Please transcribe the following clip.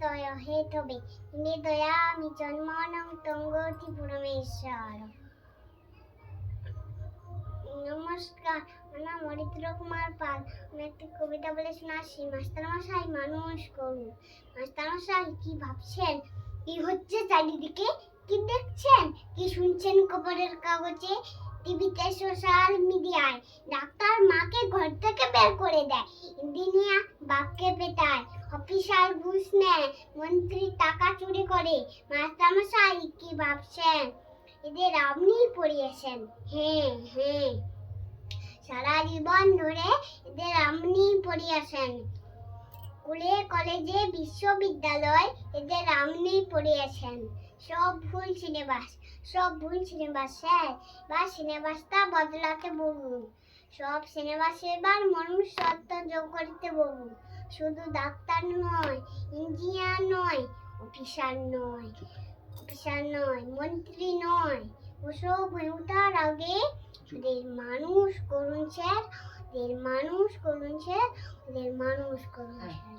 তয় হে তবে ইমে দয়ামি জন্মনং তঙ্গতি পরমেশ্বর। নমস্কার, আমার নাম অরিত্র কুমার পাল। আমি একটি কবিতা বলে শোনাচ্ছি। মাস্টারমশাই মানুষ করুন। মাস্টারমশাই কি ভাবছেন? কি হচ্ছে চারিদিকে? কি দেখছেন? কি শুনছেন খবরের কাগজে, টিভিতে, সোশ্যাল মিডিয়ায়? ডাক্তার মাকে ঘর থেকে বের করে দেয়, ইঞ্জিনিয়ার বাপকে পেটায়, অফিসার ঘুষ নেয়, মন্ত্রী টাকা চুরি করে। মাস্টারমশাই কি ভাবছেন? এদের আপনিই পড়িয়েছেন। হ্যাঁ হ্যাঁ, সারা জীবন ধরে এদের আপনিই পড়িয়েছেন। স্কুলে, কলেজে, বিশ্ববিদ্যালয় এদের আপনিই পড়িয়েছেন। সব ভুল সিলেবাস, সব ভুল সিলেবাস স্যার। বা সিলেবাসটা বদলাতে বলুন। সব সিলেবাসে এবার মনুষ্যত্ব যোগ করতে বলুন। শুধু ডাক্তার নয়, ইঞ্জিনিয়ার নয়, অফিসার নয়, মন্ত্রী নয়, ওসব ওঠার আগে ওদের মানুষ করুন স্যার, ওদের মানুষ করুন স্যার, ওদের মানুষ করুন স্যার।